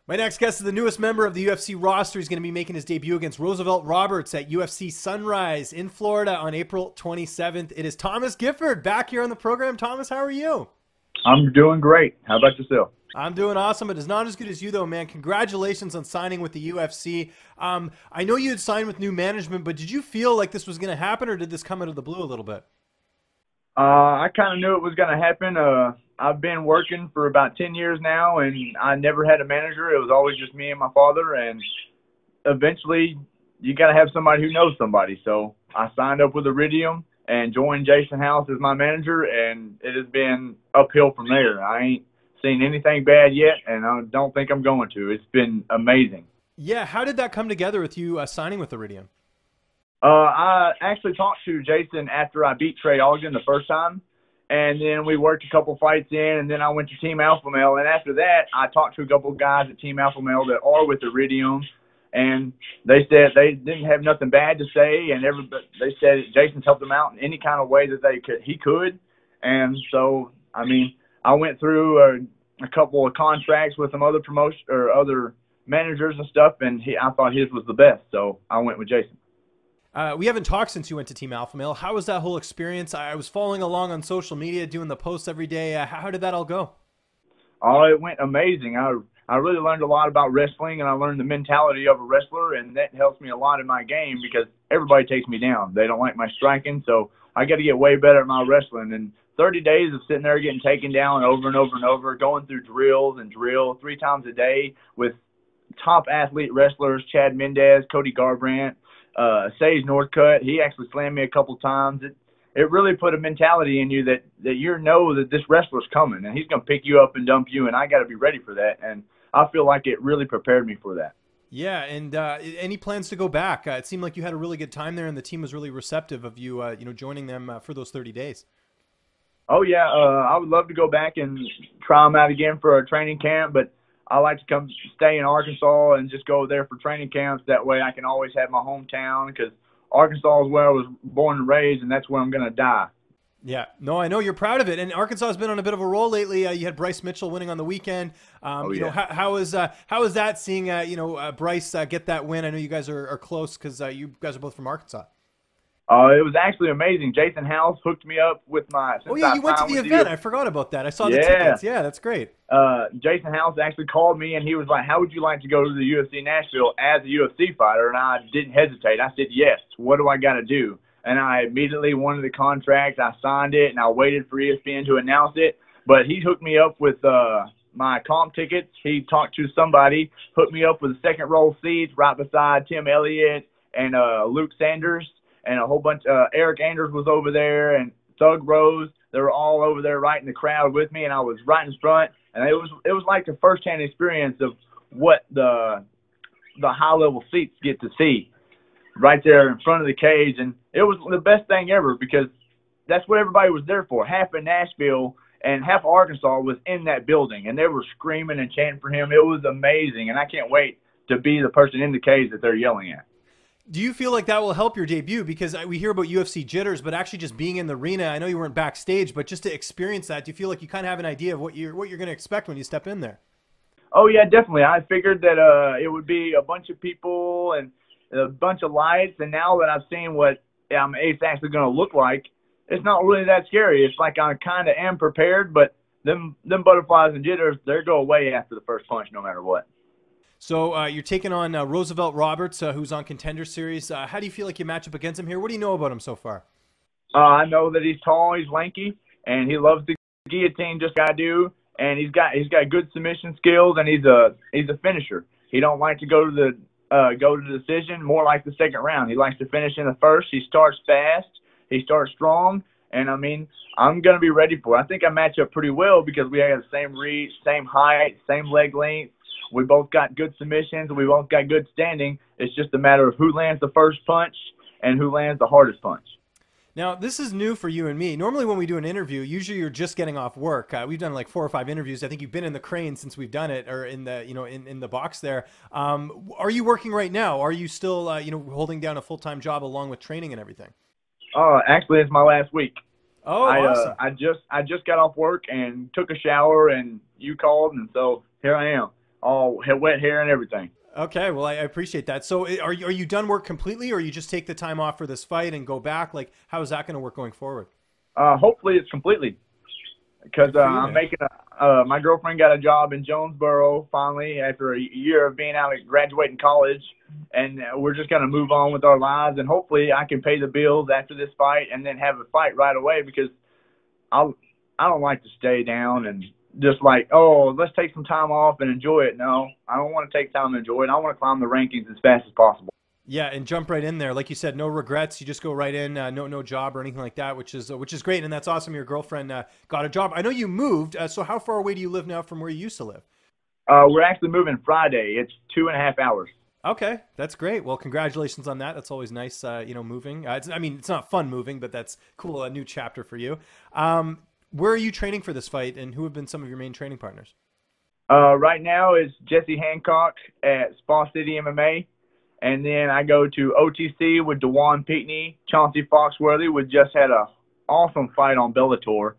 My next guest is the newest member of the UFC roster. He's going to be making his debut against Roosevelt Roberts at UFC Sunrise in Florida on April 27th. It is Thomas Gifford back here on the program. Thomas, how are you? I'm doing great. How about yourself? I'm doing awesome. It is not as good as you, though, man. Congratulations on signing with the UFC. I know you had signed with new management, but did you feel like this was going to happen, or did this come out of the blue a little bit? I kind of knew it was going to happen. I've been working for about 10 years now, and I never had a manager. It was always just me and my father, and eventually you got to have somebody who knows somebody. So I signed up with Iridium and joined Jason House as my manager, and it has been uphill from there. I ain't seen anything bad yet, and I don't think I'm going to. It's been amazing. Yeah, how did that come together with you signing with Iridium? I actually talked to Jason after I beat Trey Ogden the first time, and then we worked a couple fights in, and then I went to Team Alpha Male, and after that, I talked to a couple of guys at Team Alpha Male that are with Iridium, and they said they didn't have nothing bad to say, and they said Jason's helped them out in any kind of way that he could, and so I mean I went through a couple of contracts with some other other managers and stuff, and I thought his was the best, so I went with Jason. We haven't talked since you went to Team Alpha Male. How was that whole experience? I was following along on social media, doing the posts every day. How did that all go? Oh, it went amazing. I really learned a lot about wrestling, and I learned the mentality of a wrestler, and that helps me a lot in my game because everybody takes me down. They don't like my striking, so I got to get way better at my wrestling. And 30 days of sitting there getting taken down over and over and over, going through drills 3 times a day with top athlete wrestlers, Chad Mendez, Cody Garbrandt, Sage Northcutt. He actually slammed me a couple times. It really put a mentality in you that you know that this wrestler's coming and he's going to pick you up and dump you, and I got to be ready for that. And I feel like it really prepared me for that. Yeah, and any plans to go back? It seemed like you had a really good time there, and the team was really receptive of you, joining them for those 30 days. Oh yeah, I would love to go back and try them out again for a training camp, but I like to come stay in Arkansas and just go there for training camps. That way I can always have my hometown, because Arkansas is where I was born and raised, and that's where I'm going to die. Yeah, no, I know you're proud of it. And Arkansas has been on a bit of a roll lately. You had Bryce Mitchell winning on the weekend. How is that seeing Bryce get that win? I know you guys are close because you guys are both from Arkansas. It was actually amazing. Jason House hooked me up with my. Oh yeah, you went to the event. I forgot about that. I saw the tickets. Yeah, that's great. Jason House actually called me, and he was like, "How would you like to go to the UFC Nashville as a UFC fighter?" And I didn't hesitate. I said, "Yes. What do I got to do?" And I immediately wanted the contract. I signed it, and I waited for ESPN to announce it. But he hooked me up with my comp tickets. He talked to somebody, hooked me up with second row seats right beside Tim Elliott and Luke Sanders. And a whole bunch. Eric Anders was over there, and Thug Rose. They were all over there, right in the crowd with me, and I was right in front. And it was like a firsthand experience of what the high level seats get to see, right there in front of the cage. And it was the best thing ever, because that's what everybody was there for. Half of Nashville and half of Arkansas was in that building, and they were screaming and chanting for him. It was amazing, and I can't wait to be the person in the cage that they're yelling at. Do you feel like that will help your debut? Because we hear about UFC jitters, but actually just being in the arena, I know you weren't backstage, but just to experience that, do you feel like you kind of have an idea of what you're going to expect when you step in there? Oh, yeah, definitely. I figured that it would be a bunch of people and a bunch of lights, and now that I've seen what it's actually going to look like, it's not really that scary. It's like I kind of am prepared, but them butterflies and jitters, they go away after the first punch no matter what. So you're taking on Roosevelt Roberts, who's on Contender Series. How do you feel like you match up against him here? What do you know about him so far? I know that he's tall, he's lanky, and he loves the guillotine just like I do. And he's got good submission skills, and he's a finisher. He don't like to go to the decision, more like the second round. He likes to finish in the first. He starts fast, he starts strong, and I mean I'm gonna be ready for it. I think I match up pretty well because we have the same reach, same height, same leg length. We both got good submissions. We both got good standing. It's just a matter of who lands the first punch and who lands the hardest punch. Now, this is new for you and me. Normally when we do an interview, usually you're just getting off work. We've done like 4 or 5 interviews. I think you've been in the crane since we've done it, or in the, in the box there. Are you working right now? Are you still, holding down a full-time job along with training and everything? Actually, it's my last week. Oh, awesome. I just got off work and took a shower, and you called, and so here I am. all wet hair and everything. Okay, well, I appreciate that. So, are you done work completely, or you just take the time off for this fight and go back? Like, how is that going to work going forward? Hopefully it's completely, because Good for you, I'm man. making my girlfriend got a job in Jonesboro finally after a year of being out of graduating college, and we're just gonna move on with our lives, and hopefully I can pay the bills after this fight and then have a fight right away, because I I don't like to stay down and just like, oh, let's take some time off and enjoy it. No, I don't want to take time to enjoy it. I want to climb the rankings as fast as possible. Yeah, and jump right in there, like you said, no regrets. You just go right in, no job or anything like that, which is great, and that's awesome. Your girlfriend got a job. I know you moved. So how far away do you live now from where you used to live? We're actually moving Friday. It's 2.5 hours. Okay, that's great. Well, congratulations on that. That's always nice, moving. I mean, it's not fun moving, but that's cool. A new chapter for you. Where are you training for this fight, and who have been some of your main training partners? Right now is Jesse Hancock at Spa City MMA. And then I go to OTC with DeJuan Pinckney. Chauncey Foxworthy, we just had a awesome fight on Bellator.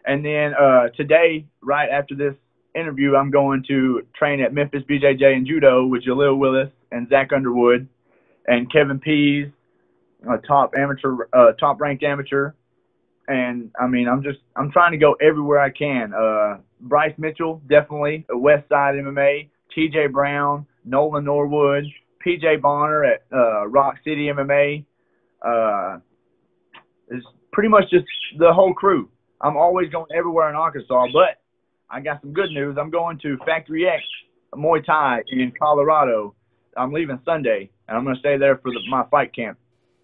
And then today, right after this interview, I'm going to train at Memphis BJJ in Judo with Jalil Willis and Zach Underwood and Kevin Pease, a top ranked amateur. And I mean, I'm trying to go everywhere I can. Bryce Mitchell, definitely, West Side MMA, TJ Brown, Nolan Norwood, PJ Bonner at Rock City MMA. It's pretty much just the whole crew. I'm always going everywhere in Arkansas, but I got some good news. I'm going to Factory X Muay Thai in Colorado. I'm leaving Sunday, and I'm going to stay there for my fight camp.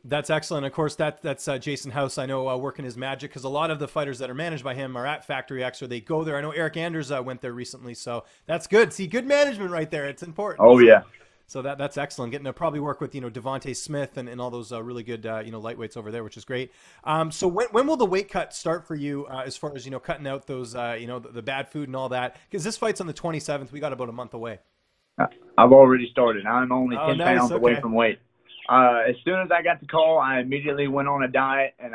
That's excellent. Of course, that's Jason House. I know working his magic, because a lot of the fighters that are managed by him are at Factory X, or they go there. I know Eric Anders went there recently, so that's good. See, good management right there. It's important. Oh, yeah. So that's excellent. Getting to probably work with, Devontae Smith and all those really good, lightweights over there, which is great. So when will the weight cut start for you as far as, cutting out those, the bad food and all that? Because this fight's on the 27th. We got about a month away. I've already started. I'm only 10 nice. pounds away from weight. As soon as I got the call, I immediately went on a diet, and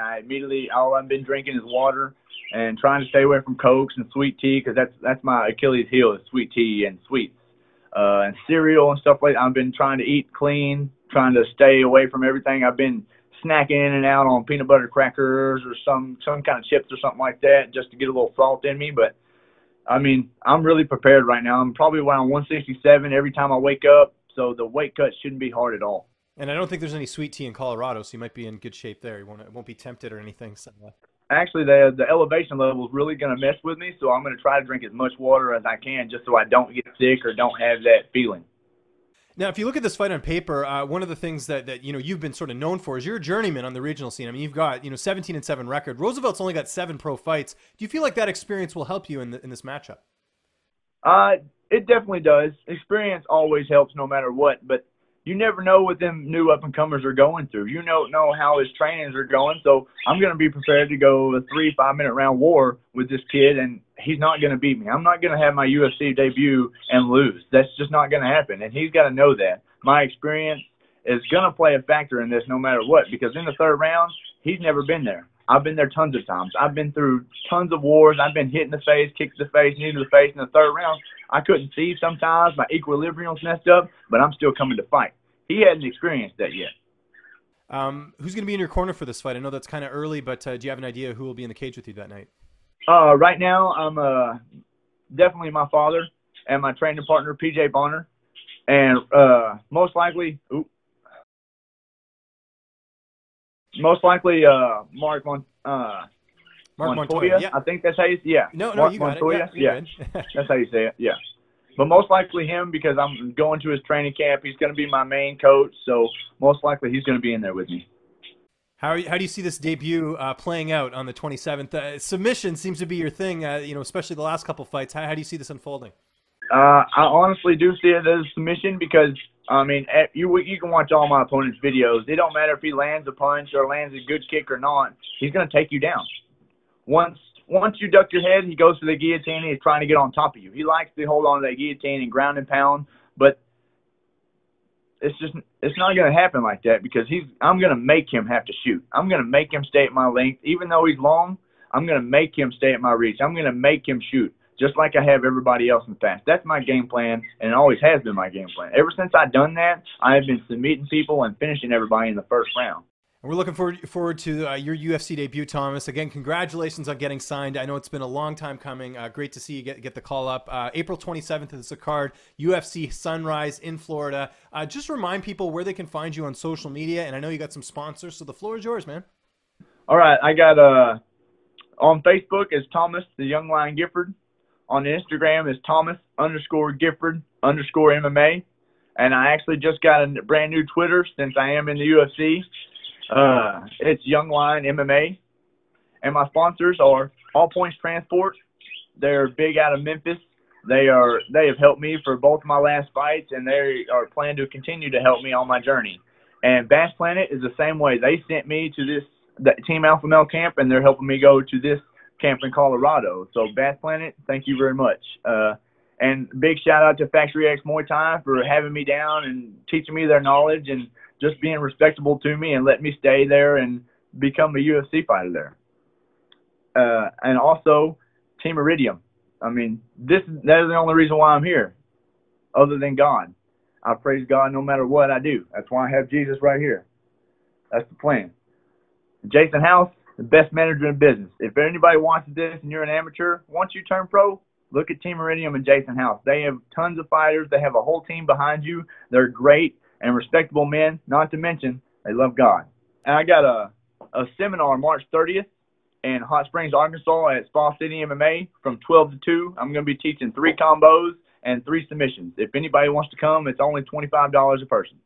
all I've been drinking is water and trying to stay away from Cokes and sweet tea, because that's my Achilles heel is sweet tea and sweets. And cereal and stuff like that. I've been trying to eat clean, trying to stay away from everything. I've been snacking in and out on peanut butter crackers or some kind of chips or something like that, just to get a little salt in me. But I mean, I'm really prepared right now. I'm probably around 167 every time I wake up, so the weight cut shouldn't be hard at all. And I don't think there's any sweet tea in Colorado, so you might be in good shape there. You won't be tempted or anything. So. Actually, the elevation level is really going to mess with me, so I'm going to try to drink as much water as I can, just so I don't get sick or don't have that feeling. Now, if you look at this fight on paper, one of the things that you've been sort of known for is you're a journeyman on the regional scene. I mean, you've got 17-7 record. Roosevelt's only got 7 pro fights. Do you feel like that experience will help you in this matchup? It definitely does. Experience always helps, no matter what. But you never know what them new up-and-comers are going through. You don't know how his trainings are going, so I'm going to be prepared to go a 3 5-minute round war with this kid, and he's not going to beat me. I'm not going to have my UFC debut and lose. That's just not going to happen, and he's got to know that. My experience is going to play a factor in this no matter what, because in the third round, he's never been there. I've been there tons of times. I've been through tons of wars. I've been hit in the face, kicked in the face, knee to the face in the third round. I couldn't see sometimes. My equilibrium's messed up, but I'm still coming to fight. He hasn't experienced that yet. Who's going to be in your corner for this fight? I know that's kind of early, but do you have an idea who will be in the cage with you that night? Right now, I'm definitely my father and my training partner, PJ Bonner. And most likely Mark Montoya. Yeah. I think that's how you say it. Yeah. No, Mark you got Montoya. it. Yeah, That's how you say it. Yeah. But most likely him, because I'm going to his training camp. He's going to be my main coach, so most likely he's going to be in there with me. How do you see this debut playing out on the 27th? Submission seems to be your thing, especially the last couple fights. How do you see this unfolding? I honestly do see it as a submission, because, I mean, you can watch all my opponent's videos. It don't matter if he lands a punch or lands a good kick or not. He's going to take you down. Once you duck your head, he goes for the guillotine, and he's trying to get on top of you. He likes to hold on to that guillotine and ground and pound, but it's not going to happen like that, because I'm going to make him have to shoot. I'm going to make him stay at my length. Even though he's long, I'm going to make him stay at my reach. I'm going to make him shoot. just like I have everybody else in the past. That's my game plan, and it always has been my game plan. Ever since I've done that, I have been submitting people and finishing everybody in the first round. We're looking forward to your UFC debut, Thomas. Again, congratulations on getting signed. I know it's been a long time coming. Great to see you get the call up. April 27th is the card, UFC Sunrise in Florida. Just remind people where they can find you on social media, and I know you got some sponsors, so the floor is yours, man. All right, I got on Facebook is Thomas the Young Lion Gifford. On Instagram is Thomas_Gifford_MMA. And I actually just got a brand new Twitter since I am in the UFC. It's Young Lion MMA. And my sponsors are All Points Transport. They're big out of Memphis. They have helped me for both of my last fights, and they are planning to continue to help me on my journey. And Bass Planet is the same way. They sent me to the Team Alpha Male camp, and they're helping me go to this camp in Colorado. So Bass Planet, thank you very much. And big shout out to Factory X Muay Thai for having me down and teaching me their knowledge and just being respectable to me and letting me stay there and become a UFC fighter there. And also Team Iridium. I mean, that is the only reason why I'm here, other than God. I praise God no matter what I do. That's why I have Jesus right here. That's the plan. Jason House, the best manager in business. If anybody watches this and you're an amateur, once you turn pro, look at Team Iridium and Jason House. They have tons of fighters. They have a whole team behind you. They're great and respectable men, not to mention they love God. And I got a seminar March 30th in Hot Springs, Arkansas at Spa City MMA from 12 to 2. I'm going to be teaching 3 combos and 3 submissions. If anybody wants to come, it's only $25 a person.